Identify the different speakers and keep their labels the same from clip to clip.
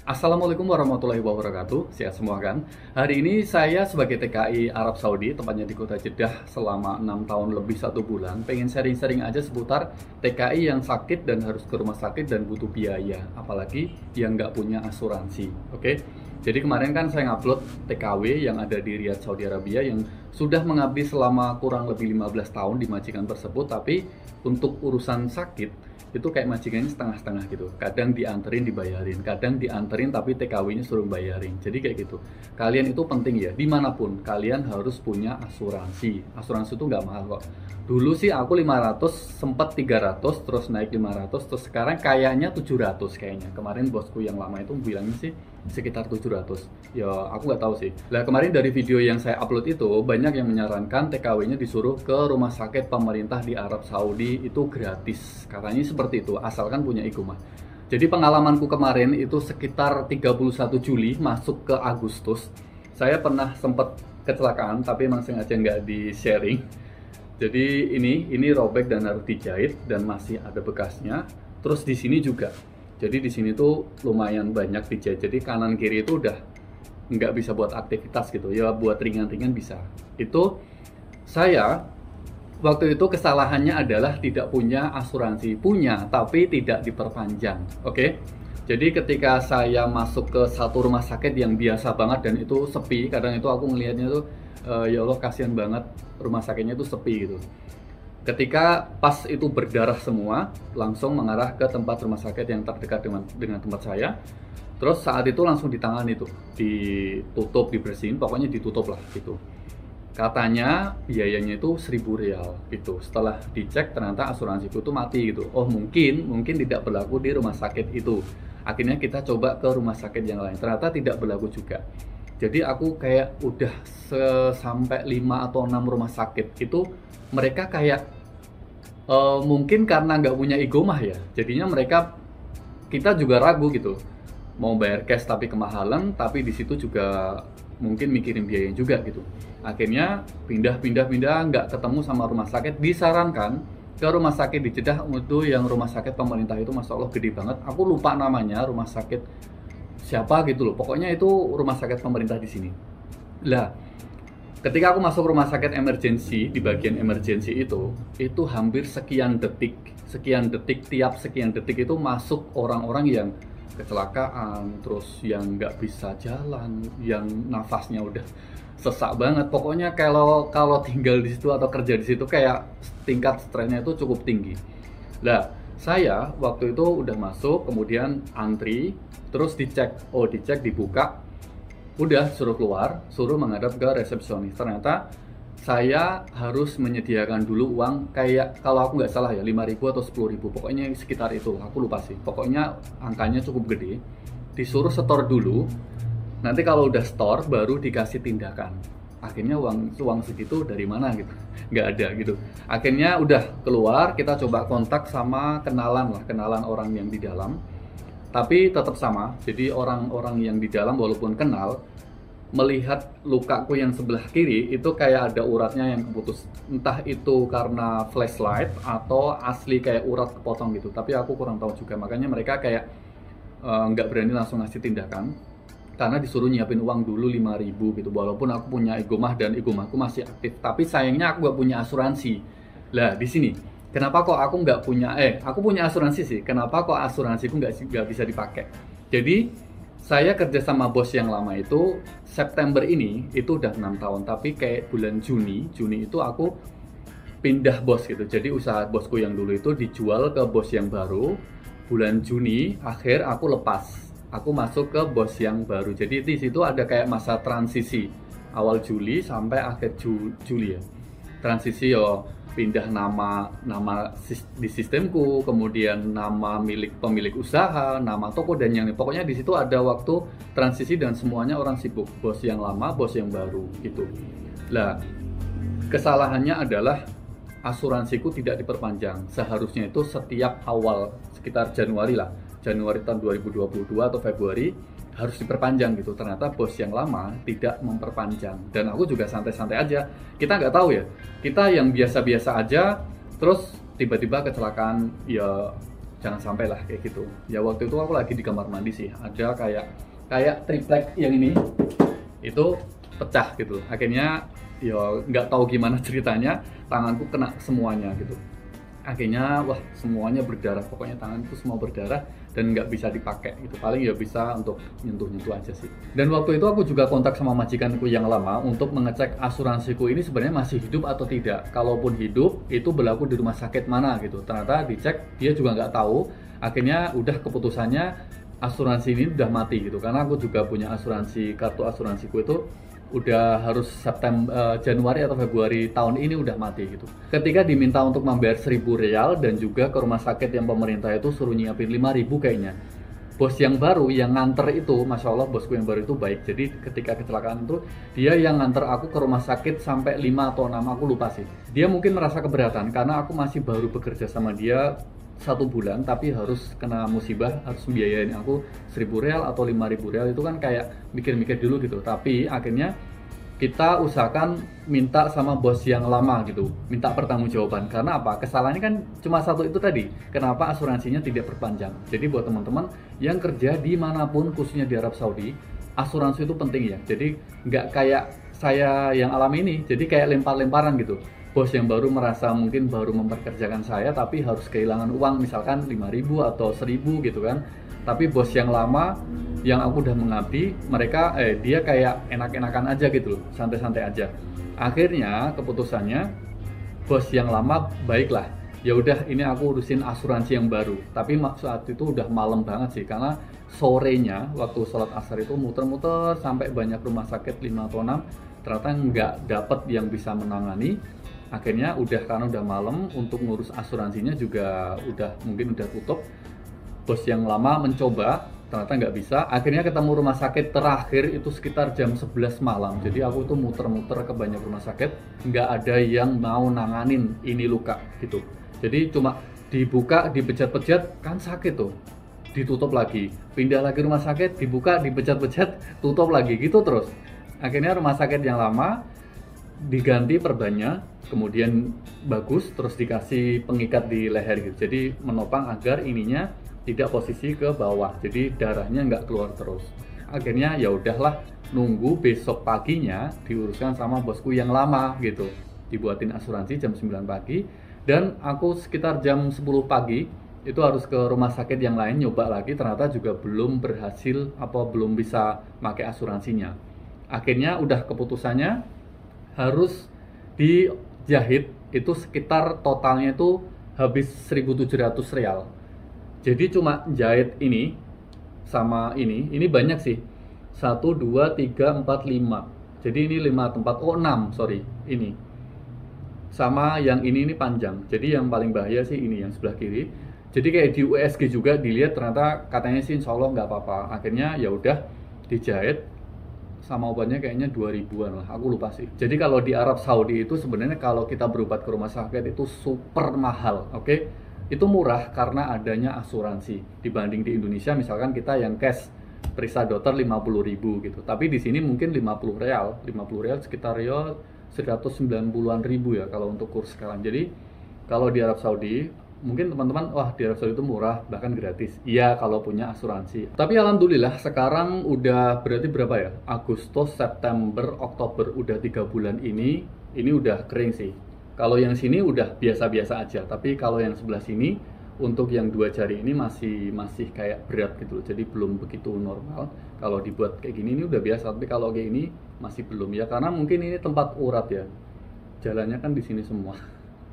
Speaker 1: Assalamualaikum warahmatullahi wabarakatuh. Sehat semua kan? Hari ini saya sebagai TKI Arab Saudi, tepatnya di kota Jeddah selama 6 tahun lebih 1 bulan, pengen sharing-sharing aja seputar TKI yang sakit dan harus ke rumah sakit dan butuh biaya, apalagi yang nggak punya asuransi. Oke? Jadi kemarin kan saya ngupload TKW yang ada di Riyadh, Saudi Arabia yang sudah mengabdi selama kurang lebih 15 tahun di majikan tersebut, tapi untuk urusan sakit itu kayak majikannya setengah-setengah gitu. Kadang dianterin dibayarin, kadang dianterin tapi TKW-nya suruh bayarin. Jadi kayak gitu. Kalian itu penting ya, dimanapun kalian harus punya asuransi. Asuransi itu nggak mahal kok. Dulu sih aku 500, sempat 300, terus naik 500, terus sekarang kayaknya 700 kayaknya. Kemarin bosku yang lama itu bilangnya sih sekitar 700. Ya aku nggak tahu sih. Lah kemarin dari video yang saya upload itu banyak yang menyarankan TKW-nya disuruh ke rumah sakit pemerintah di Arab Saudi itu gratis. Katanya seperti itu, asalkan punya iqomah. Jadi pengalamanku kemarin itu sekitar 31 Juli masuk ke Agustus. Saya pernah sempat kecelakaan tapi emang sengaja nggak di sharing. Jadi ini robek dan harus dijahit dan masih ada bekasnya. Terus di sini juga. Jadi di sini tuh lumayan banyak dijahit. Jadi kanan kiri itu udah nggak bisa buat aktivitas gitu. Ya buat ringan-ringan bisa. Itu saya waktu itu kesalahannya adalah tidak punya asuransi. Punya tapi tidak diperpanjang. Oke? Jadi ketika saya masuk ke satu rumah sakit yang biasa banget dan itu sepi, kadang itu aku ngelihatnya tuh ya Allah kasihan banget, rumah sakitnya itu sepi gitu. Ketika pas itu berdarah semua, langsung mengarah ke tempat rumah sakit yang terdekat dengan tempat saya. Terus saat itu langsung ditangani tuh, ditutup, dibersihin, pokoknya ditutup lah gitu. Katanya biayanya itu 1.000 rial gitu. Setelah dicek ternyata asuransiku itu mati gitu. Oh mungkin tidak berlaku di rumah sakit itu. Akhirnya kita coba ke rumah sakit yang lain. Ternyata tidak berlaku juga. Jadi aku kayak udah sampai 5 atau 6 rumah sakit itu mereka kayak mungkin karena nggak punya iqomah ya. Jadinya mereka kita juga ragu gitu. Mau bayar cash tapi kemahalan, tapi di situ juga mungkin mikirin biaya juga gitu. Akhirnya pindah nggak ketemu sama rumah sakit. Disarankan ke rumah sakit di Jeddah itu yang rumah sakit pemerintah itu masya Allah gede banget. Aku lupa namanya rumah sakit siapa gitu loh. Pokoknya itu rumah sakit pemerintah di sini. Lah, ketika aku masuk rumah sakit emergency di bagian emergency itu hampir sekian detik tiap sekian detik itu masuk orang-orang yang kecelakaan, terus yang nggak bisa jalan, yang nafasnya udah sesak banget. Pokoknya kalau tinggal di situ atau kerja di situ kayak tingkat stresnya itu cukup tinggi. Lah, saya waktu itu udah masuk, kemudian antri, terus dicek, dibuka, udah suruh keluar, suruh menghadap ke resepsionis. Ternyata saya harus menyediakan dulu uang kayak kalau aku nggak salah ya 5.000 atau 10.000, pokoknya sekitar itu, aku lupa sih. Pokoknya angkanya cukup gede. Disuruh setor dulu. Nanti kalau udah store baru dikasih tindakan. Akhirnya uang segitu dari mana gitu? Nggak ada gitu. Akhirnya udah keluar, kita coba kontak sama kenalan orang yang di dalam. Tapi tetap sama. Jadi orang-orang yang di dalam walaupun kenal melihat lukaku yang sebelah kiri itu kayak ada uratnya yang keputus. Entah itu karena flashlight atau asli kayak urat kepotong gitu. Tapi aku kurang tahu juga. Makanya mereka kayak nggak berani langsung ngasih tindakan karena disuruh nyiapin uang dulu 5.000 gitu. Walaupun aku punya iqomah dan iqomahku masih aktif, tapi sayangnya aku nggak punya asuransi. Lah di sini kenapa kok aku nggak punya aku punya asuransi sih, kenapa kok asuransiku nggak bisa dipakai. Jadi saya kerja sama bos yang lama itu September ini itu udah 6 tahun, tapi kayak bulan Juni itu aku pindah bos gitu. Jadi usaha bosku yang dulu itu dijual ke bos yang baru. Bulan Juni akhir aku lepas, aku masuk ke bos yang baru. Jadi di situ ada kayak masa transisi awal Juli sampai akhir Juli ya. Transisi yo pindah nama di sistemku, kemudian nama pemilik usaha, nama toko dan yang pokoknya di situ ada waktu transisi dan semuanya orang sibuk, bos yang lama, bos yang baru gitu. Lah, kesalahannya adalah asuransiku tidak diperpanjang. Seharusnya itu setiap awal sekitar Januari lah, Januari tahun 2022 atau Februari harus diperpanjang gitu. Ternyata bos yang lama tidak memperpanjang dan aku juga santai-santai aja. Kita nggak tahu ya, kita yang biasa-biasa aja terus tiba-tiba kecelakaan ya jangan sampai lah kayak gitu. Ya waktu itu aku lagi di kamar mandi sih, ada kayak triplek yang ini itu pecah gitu. Akhirnya ya nggak tahu gimana ceritanya, tanganku kena semuanya gitu. Akhirnya wah semuanya berdarah, pokoknya tanganku semua berdarah dan nggak bisa dipakai gitu, paling ya bisa untuk nyentuh-nyentuh aja sih. Dan waktu itu aku juga kontak sama majikanku yang lama untuk mengecek asuransiku ini sebenarnya masih hidup atau tidak. Kalaupun hidup itu berlaku di rumah sakit mana gitu, ternyata dicek dia juga nggak tahu. Akhirnya udah keputusannya asuransi ini udah mati gitu, karena aku juga punya asuransi, kartu asuransiku itu udah harus September, Januari atau Februari tahun ini udah mati gitu. Ketika diminta untuk membayar 1.000 real dan juga ke rumah sakit yang pemerintah itu suruh nyiapin 5.000 kayaknya. Bos yang baru yang nganter itu, masya Allah bosku yang baru itu baik. Jadi ketika kecelakaan itu dia yang nganter aku ke rumah sakit sampai 5 atau 6, aku lupa sih. Dia mungkin merasa keberatan karena aku masih baru bekerja sama dia 1 bulan, tapi harus kena musibah, harus membiayain aku 1.000 real atau 5.000 real, itu kan kayak mikir-mikir dulu gitu. Tapi akhirnya kita usahakan minta sama bos yang lama gitu, minta pertanggungjawaban. Karena apa? Kesalahannya kan cuma satu itu tadi, kenapa asuransinya tidak perpanjang. Jadi buat teman-teman yang kerja dimanapun, khususnya di Arab Saudi, asuransi itu penting ya. Jadi nggak kayak saya yang alami ini, jadi kayak lempar-lemparan gitu. Bos yang baru merasa mungkin baru memperkerjakan saya tapi harus kehilangan uang misalkan 5.000 atau 1.000 gitu kan. Tapi bos yang lama yang aku udah mengabdi, mereka dia kayak enak-enakan aja gitu loh, santai-santai aja. Akhirnya keputusannya bos yang lama baiklah, ya udah ini aku urusin asuransi yang baru. Tapi saat itu udah malam banget sih, karena sorenya waktu sholat asar itu muter-muter sampai banyak rumah sakit 5 atau 6, ternyata nggak dapet yang bisa menangani. Akhirnya karena udah malam, untuk ngurus asuransinya juga mungkin udah tutup. Bos yang lama mencoba, ternyata nggak bisa. Akhirnya ketemu rumah sakit terakhir itu sekitar jam 11 malam. Jadi aku tuh muter-muter ke banyak rumah sakit, nggak ada yang mau nanganin ini luka gitu. Jadi cuma dibuka, dipejat-pejat, kan sakit tuh, ditutup lagi, pindah lagi rumah sakit, dibuka, dipejat-pejat, tutup lagi gitu terus. Akhirnya rumah sakit yang lama diganti perbannya, kemudian bagus, terus dikasih pengikat di leher gitu, jadi menopang agar ininya tidak posisi ke bawah, jadi darahnya nggak keluar terus. Akhirnya ya udahlah, nunggu besok paginya diuruskan sama bosku yang lama gitu, dibuatin asuransi jam 9 pagi, dan aku sekitar jam 10 pagi itu harus ke rumah sakit yang lain nyoba lagi, ternyata juga belum berhasil, belum bisa pakai asuransinya. Akhirnya udah keputusannya harus dijahit, itu sekitar totalnya itu habis 1.700 real. Jadi cuma jahit ini sama ini banyak sih, 1, 2, 3, 4, 5. Jadi ini 5 tempat, 6 sorry, ini sama yang ini panjang. Jadi yang paling bahaya sih ini yang sebelah kiri. Jadi kayak di USG juga dilihat, ternyata katanya sih insya Allah nggak apa-apa. Akhirnya ya udah dijahit, sama obatnya kayaknya 2.000-an lah, aku lupa sih. Jadi kalau di Arab Saudi itu sebenarnya kalau kita berobat ke rumah sakit itu super mahal, oke? Itu murah karena adanya asuransi. Dibanding di Indonesia misalkan kita yang cash, periksa dokter 50.000 gitu. Tapi di sini mungkin 50 real sekitar ya 190-an ribu ya kalau untuk kurs sekarang. Jadi kalau di Arab Saudi mungkin teman-teman, wah di Arab Saudi itu murah, bahkan gratis. Iya kalau punya asuransi. Tapi alhamdulillah sekarang udah berarti berapa ya? Agustus, September, Oktober, udah 3 bulan ini udah kering sih. Kalau yang sini udah biasa-biasa aja. Tapi kalau yang sebelah sini, untuk yang 2 jari ini masih kayak berat gitu. Jadi belum begitu normal. Kalau dibuat kayak gini ini udah biasa. Tapi kalau kayak ini masih belum ya. Karena mungkin ini tempat urat ya. Jalannya kan di sini semua.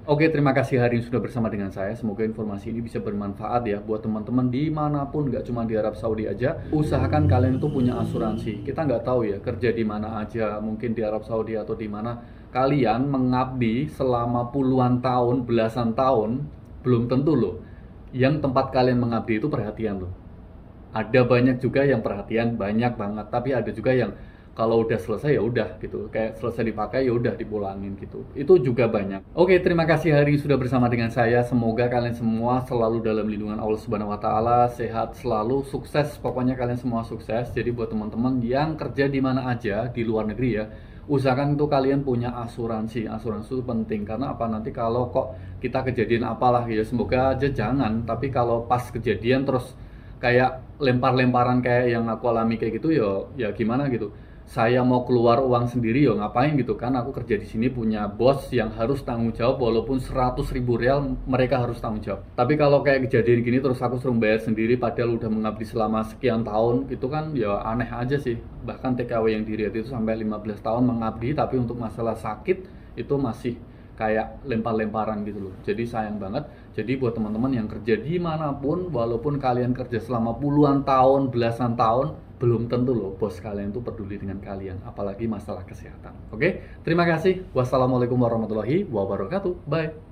Speaker 1: Oke, terima kasih hari ini sudah bersama dengan saya. Semoga informasi ini bisa bermanfaat ya buat teman-teman dimanapun, nggak cuma di Arab Saudi aja. Usahakan kalian itu punya asuransi. Kita nggak tahu ya kerja di mana aja, mungkin di Arab Saudi atau di mana. Kalian mengabdi selama puluhan tahun, belasan tahun, belum tentu loh yang tempat kalian mengabdi itu perhatian loh. Ada banyak juga yang perhatian, banyak banget. Tapi ada juga yang kalau udah selesai ya udah gitu, kayak selesai dipakai ya udah dipulangin gitu. Itu juga banyak. Oke, terima kasih hari ini sudah bersama dengan saya. Semoga kalian semua selalu dalam lindungan Allah Subhanahu wa taala, sehat selalu, sukses. Pokoknya kalian semua sukses. Jadi buat teman-teman yang kerja di mana aja di luar negeri ya, usahakan itu kalian punya asuransi. Asuransi itu penting karena apa, nanti kalau kok kita kejadian apalah ya, semoga aja jangan, tapi kalau pas kejadian terus kayak lempar-lemparan kayak yang aku alami kayak gitu, ya gimana gitu. Saya mau keluar uang sendiri, ya ngapain gitu kan, aku kerja di sini punya bos yang harus tanggung jawab, walaupun 100.000 real mereka harus tanggung jawab. Tapi kalau kayak kejadian gini terus aku suruh bayar sendiri padahal udah mengabdi selama sekian tahun, itu kan ya aneh aja sih. Bahkan TKW yang di Riyadh itu sampai 15 tahun mengabdi, tapi untuk masalah sakit itu masih kayak lempar-lemparan gitu loh. Jadi sayang banget. Jadi buat teman-teman yang kerja dimanapun, walaupun kalian kerja selama puluhan tahun, belasan tahun, belum tentu loh bos kalian tuh peduli dengan kalian, apalagi masalah kesehatan. Oke, terima kasih. Wassalamualaikum warahmatullahi wabarakatuh. Bye.